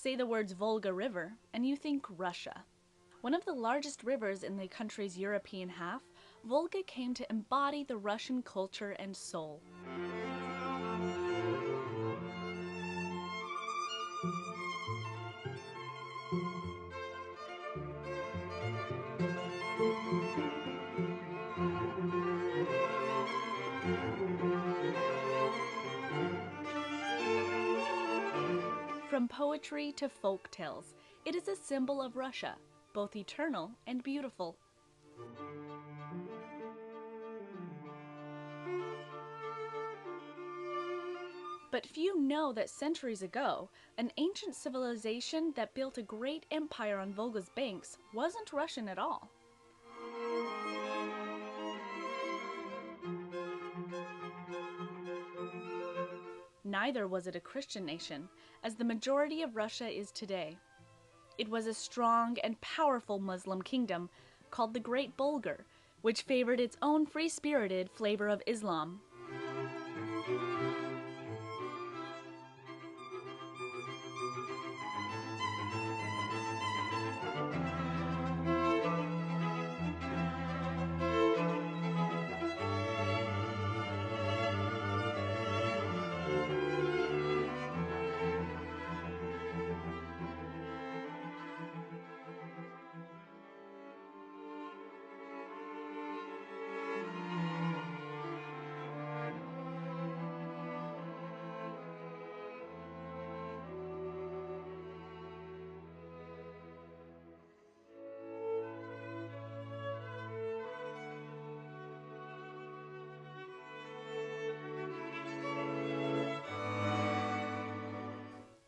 Say the words Volga River, and you think Russia. One of the largest rivers in the country's European half, Volga came to embody the Russian culture and soul. From poetry to folk tales, it is a symbol of Russia, both eternal and beautiful. But few know that centuries ago, an ancient civilization that built a great empire on Volga's banks wasn't Russian at all. Neither was it a Christian nation, as the majority of Russia is today. It was a strong and powerful Muslim kingdom called the Great Bolgar, which favored its own free-spirited flavor of Islam.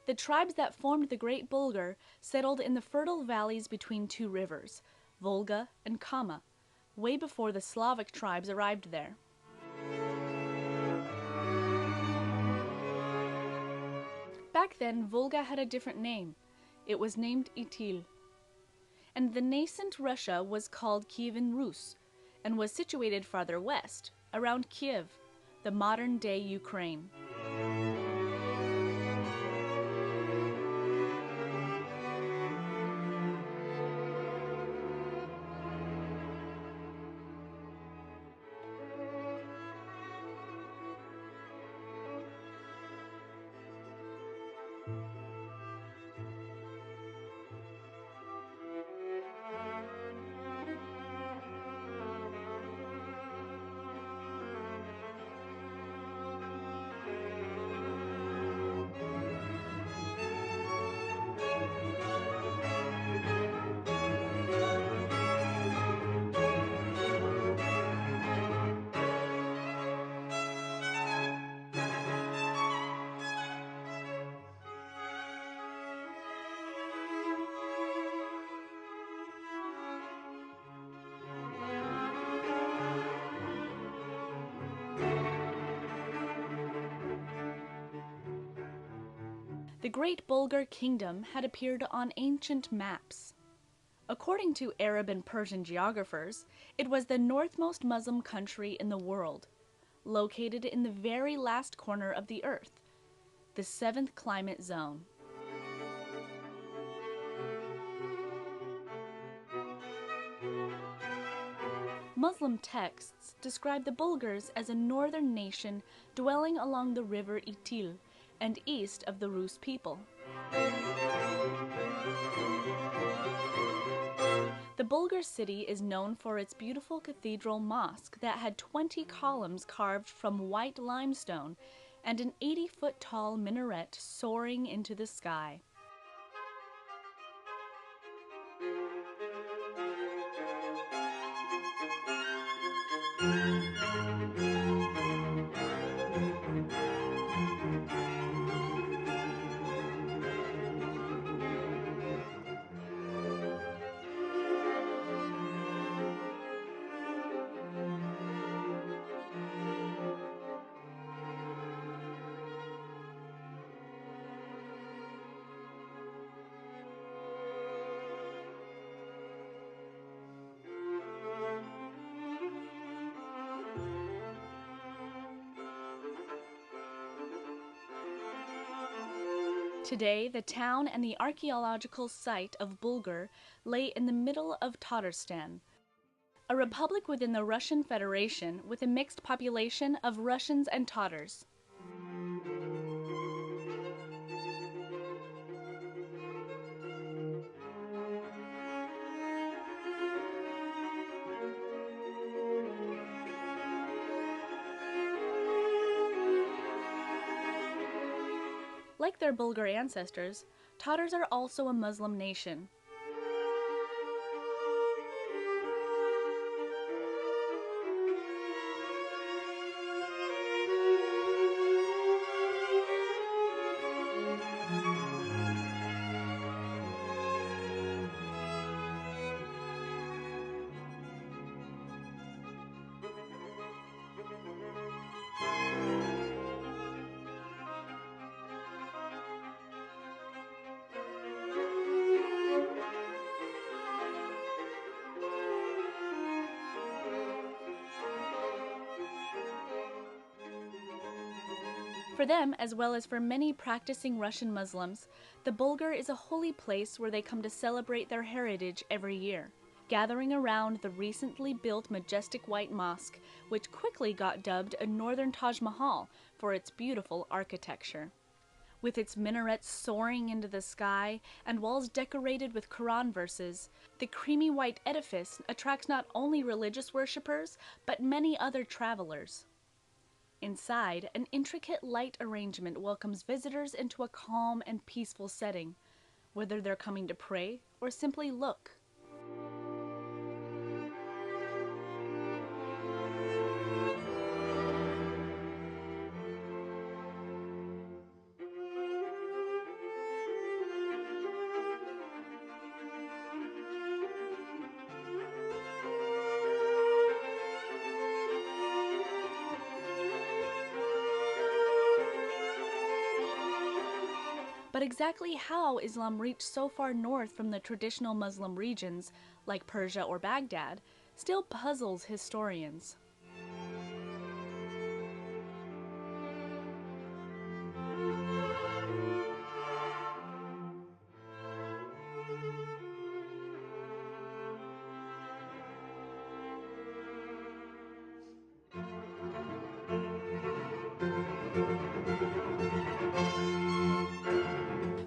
The tribes that formed the Great Bolgar settled in the fertile valleys between two rivers, Volga and Kama, way before the Slavic tribes arrived there. Back then, Volga had a different name. It was named Itil. And the nascent Russia was called Kievan Rus, and was situated farther west, around Kiev, the modern-day Ukraine. The Great Bolgar Kingdom had appeared on ancient maps. According to Arab and Persian geographers, it was the northmost Muslim country in the world, located in the very last corner of the earth, the 7th climate zone. Muslim texts describe the Bulgars as a northern nation dwelling along the river Itil and east of the Rus people. The Bulgar city is known for its beautiful cathedral mosque that had 20 columns carved from white limestone and an 80-foot-tall minaret soaring into the sky. Today, the town and the archaeological site of Bulgar lay in the middle of Tatarstan, a republic within the Russian Federation with a mixed population of Russians and Tatars. Like their Bulgar ancestors, Tatars are also a Muslim nation. For them, as well as for many practicing Russian Muslims, the Bulgar is a holy place where they come to celebrate their heritage every year, gathering around the recently built majestic white mosque, which quickly got dubbed a northern Taj Mahal for its beautiful architecture. With its minarets soaring into the sky and walls decorated with Quran verses, the creamy white edifice attracts not only religious worshippers, but many other travelers. Inside, an intricate light arrangement welcomes visitors into a calm and peaceful setting, whether they're coming to pray or simply look. But exactly how Islam reached so far north from the traditional Muslim regions, like Persia or Baghdad, still puzzles historians.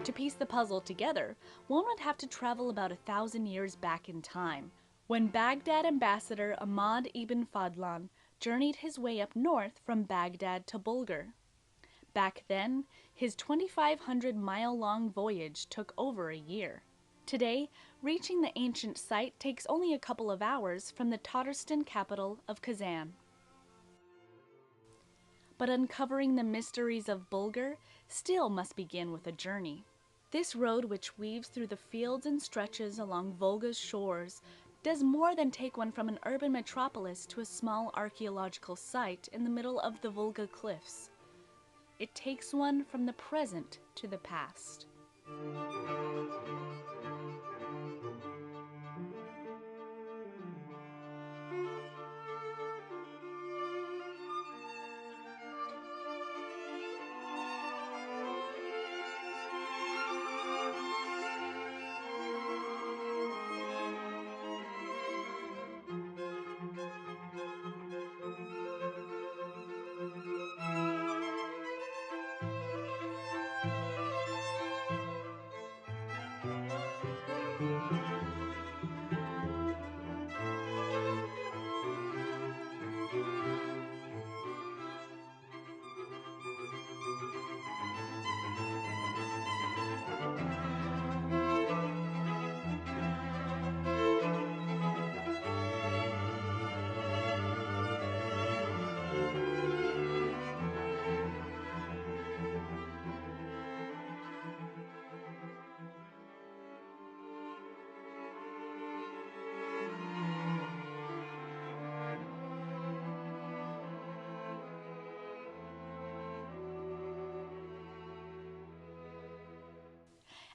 To piece the puzzle together, one would have to travel about 1,000 years back in time, when Baghdad ambassador Ahmad ibn Fadlan journeyed his way up north from Baghdad to Bulgar. Back then, his 2,500-mile-long voyage took over a year. Today, reaching the ancient site takes only a couple of hours from the Tatarstan capital of Kazan. But uncovering the mysteries of Bulgar still must begin with a journey. This road, which weaves through the fields and stretches along Volga's shores, does more than take one from an urban metropolis to a small archaeological site in the middle of the Volga cliffs. It takes one from the present to the past.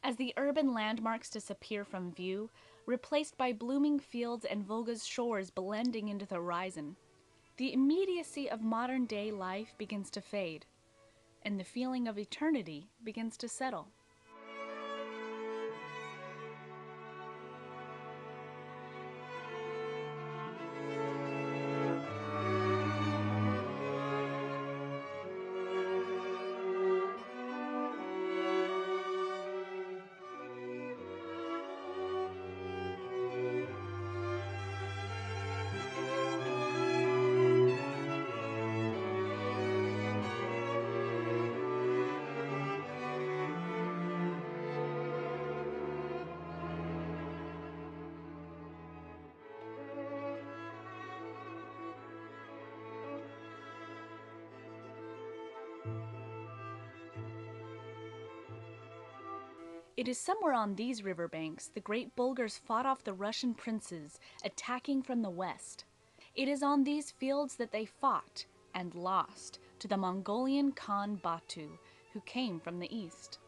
As the urban landmarks disappear from view, replaced by blooming fields and Volga's shores blending into the horizon, the immediacy of modern-day life begins to fade, and the feeling of eternity begins to settle. It is somewhere on these riverbanks the great Bulgars fought off the Russian princes attacking from the west. It is on these fields that they fought and lost to the Mongolian Khan Batu, who came from the east.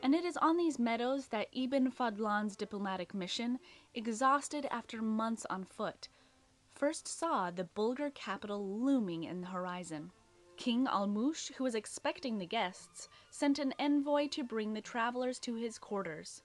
And it is on these meadows that Ibn Fadlan's diplomatic mission, exhausted after months on foot, first saw the Bulgar capital looming in the horizon. King Almush, who was expecting the guests, sent an envoy to bring the travelers to his quarters.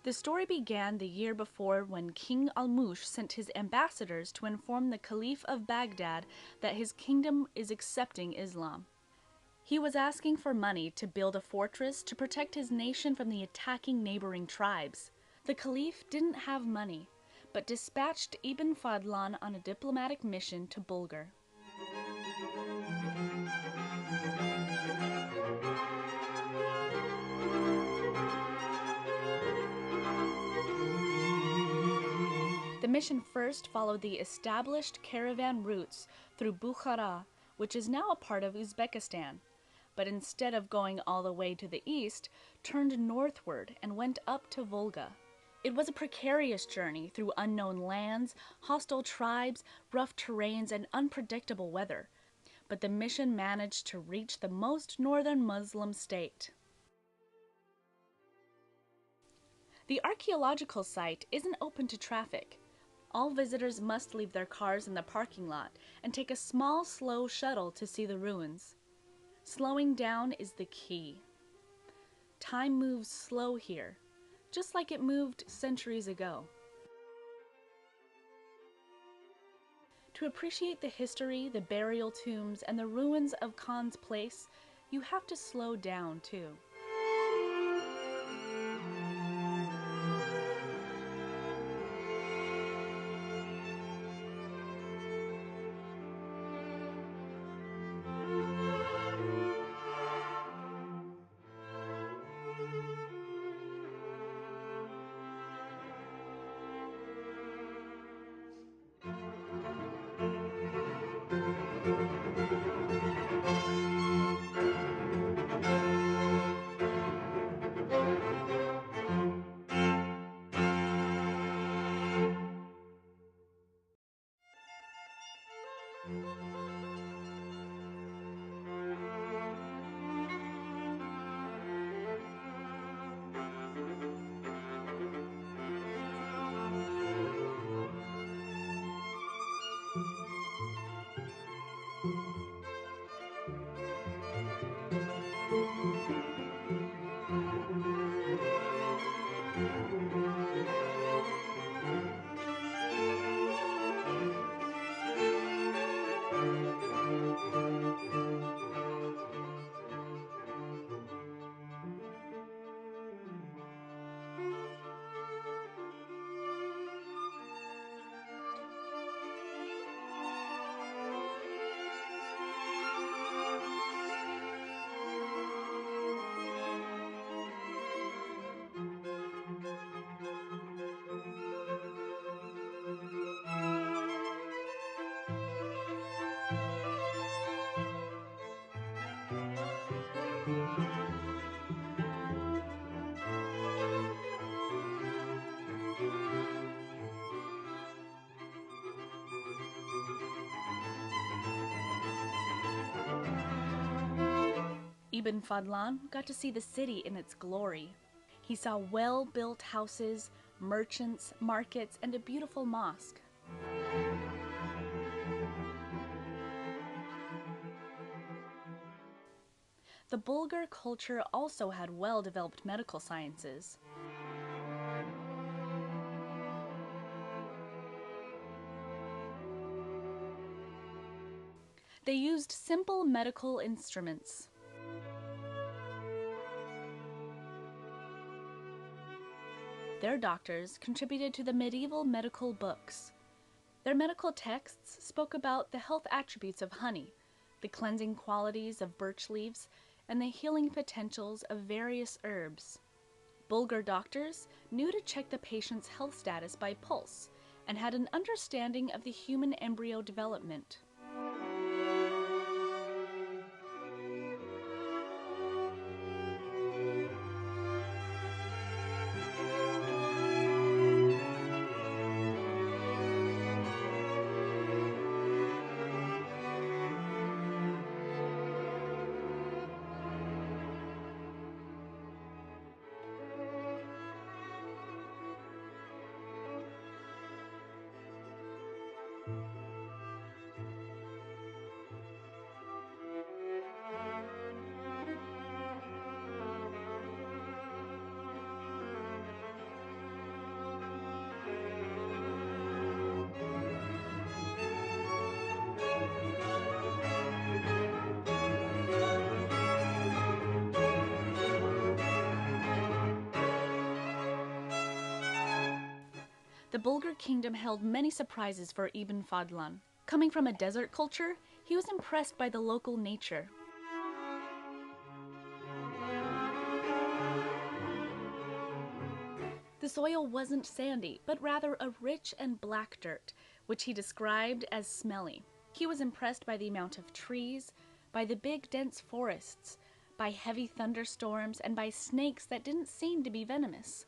The story began the year before when King Almush sent his ambassadors to inform the Caliph of Baghdad that his kingdom is accepting Islam. He was asking for money to build a fortress to protect his nation from the attacking neighboring tribes. The Caliph didn't have money, but dispatched Ibn Fadlan on a diplomatic mission to Bulgar. The mission first followed the established caravan routes through Bukhara, which is now a part of Uzbekistan, but instead of going all the way to the east, turned northward and went up to Volga. It was a precarious journey through unknown lands, hostile tribes, rough terrains, and unpredictable weather, but the mission managed to reach the most northern Muslim state. The archaeological site isn't open to traffic. All visitors must leave their cars in the parking lot and take a small, slow shuttle to see the ruins. Slowing down is the key. Time moves slow here, just like it moved centuries ago. To appreciate the history, the burial tombs, and the ruins of Khan's place, you have to slow down too. Ibn Fadlan got to see the city in its glory. He saw well-built houses, merchants, markets, and a beautiful mosque. The Bulgar culture also had well-developed medical sciences. They used simple medical instruments. Their doctors contributed to the medieval medical books. Their medical texts spoke about the health attributes of honey, the cleansing qualities of birch leaves, and the healing potentials of various herbs. Bulgar doctors knew to check the patient's health status by pulse and had an understanding of the human embryo development. The Bulgar kingdom held many surprises for Ibn Fadlan. Coming from a desert culture, he was impressed by the local nature. The soil wasn't sandy, but rather a rich and black dirt, which he described as smelly. He was impressed by the amount of trees, by the big dense forests, by heavy thunderstorms, and by snakes that didn't seem to be venomous.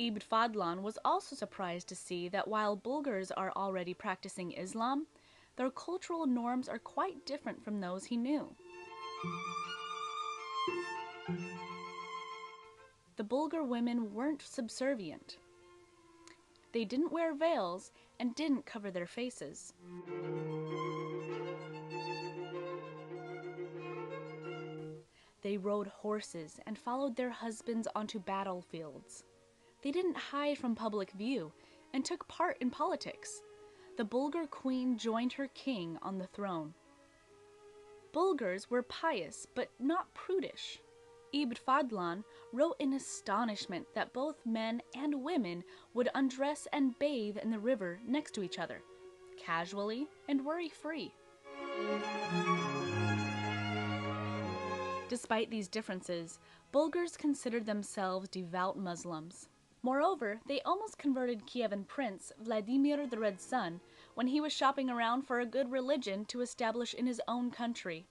Ibn Fadlan was also surprised to see that while Bulgars are already practicing Islam, their cultural norms are quite different from those he knew. The Bulgar women weren't subservient. They didn't wear veils and didn't cover their faces. They rode horses and followed their husbands onto battlefields. They didn't hide from public view and took part in politics. The Bulgar queen joined her king on the throne. Bulgars were pious but not prudish. Ibn Fadlan wrote in astonishment that both men and women would undress and bathe in the river next to each other, casually and worry-free. Despite these differences, Bulgars considered themselves devout Muslims. Moreover, they almost converted Kievan prince Vladimir the Red Sun when he was shopping around for a good religion to establish in his own country.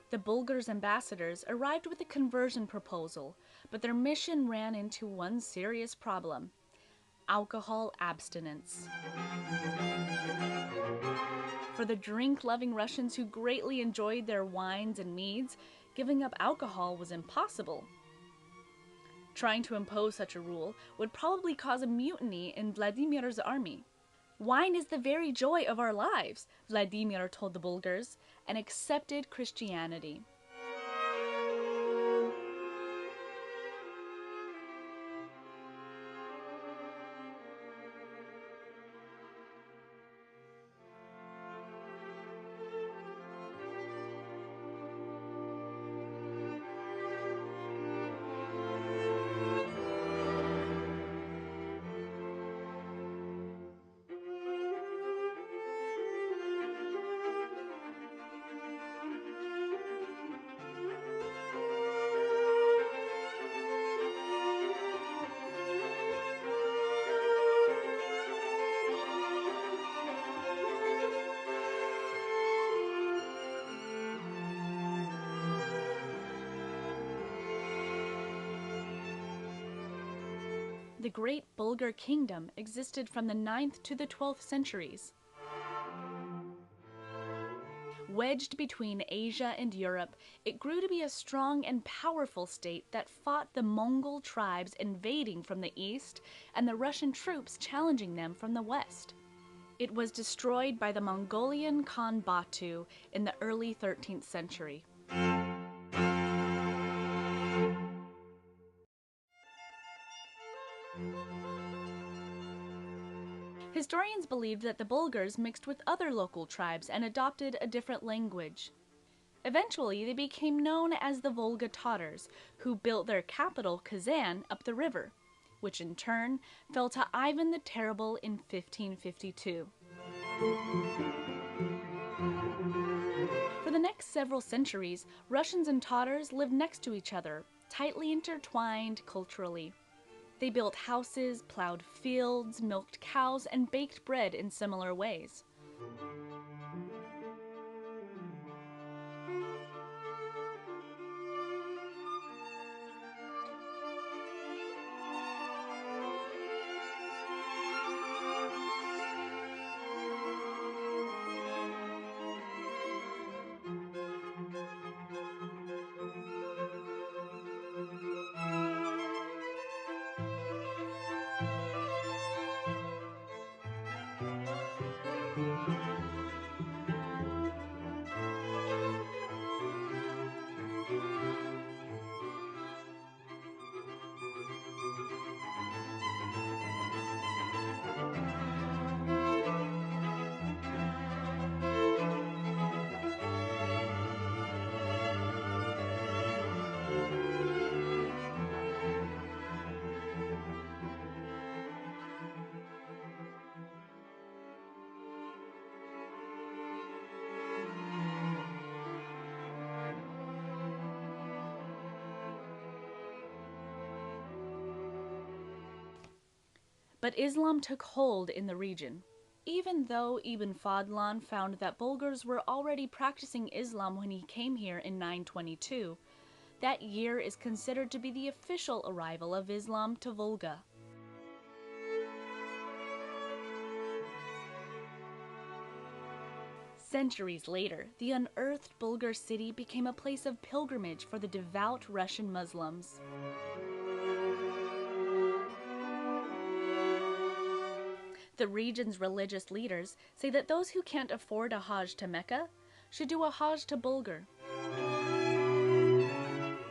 The Bulgars' ambassadors arrived with a conversion proposal, but their mission ran into one serious problem: alcohol abstinence. For the drink-loving Russians who greatly enjoyed their wines and meads, giving up alcohol was impossible. Trying to impose such a rule would probably cause a mutiny in Vladimir's army. "Wine is the very joy of our lives," Vladimir told the Bulgars, and accepted Christianity. The great Bulgar kingdom existed from the 9th to the 12th centuries. Wedged between Asia and Europe, it grew to be a strong and powerful state that fought the Mongol tribes invading from the east and the Russian troops challenging them from the west. It was destroyed by the Mongolian Khan Batu in the early 13th century. Historians believed that the Bulgars mixed with other local tribes and adopted a different language. Eventually, they became known as the Volga Tatars, who built their capital, Kazan, up the river, which in turn fell to Ivan the Terrible in 1552. For the next several centuries, Russians and Tatars lived next to each other, tightly intertwined culturally. They built houses, plowed fields, milked cows, and baked bread in similar ways. But Islam took hold in the region. Even though Ibn Fadlan found that Bulgars were already practicing Islam when he came here in 922, that year is considered to be the official arrival of Islam to Volga. Centuries later, the unearthed Bulgar city became a place of pilgrimage for the devout Russian Muslims. The region's religious leaders say that those who can't afford a Hajj to Mecca should do a Hajj to Bulgar.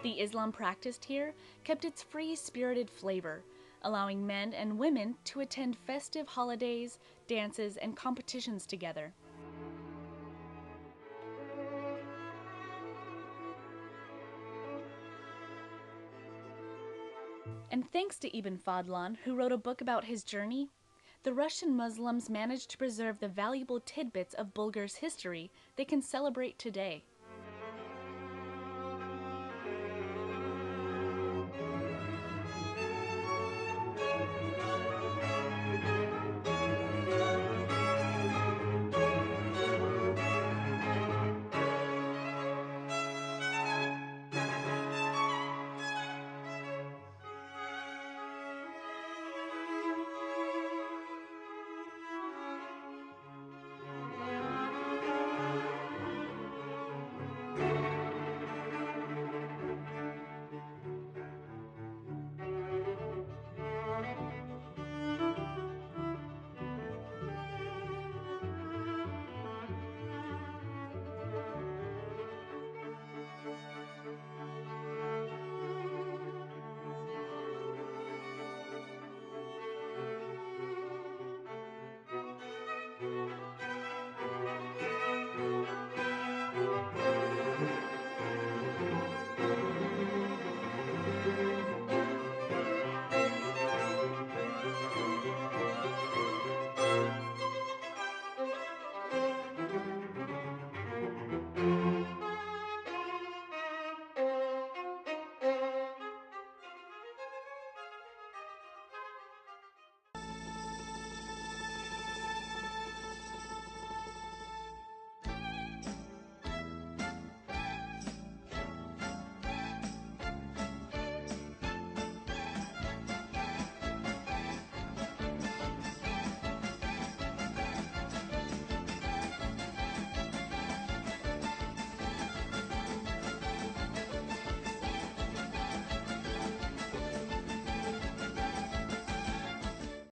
The Islam practiced here kept its free-spirited flavor, allowing men and women to attend festive holidays, dances, and competitions together. And thanks to Ibn Fadlan, who wrote a book about his journey, the Russian Muslims managed to preserve the valuable tidbits of Bulgar's history they can celebrate today.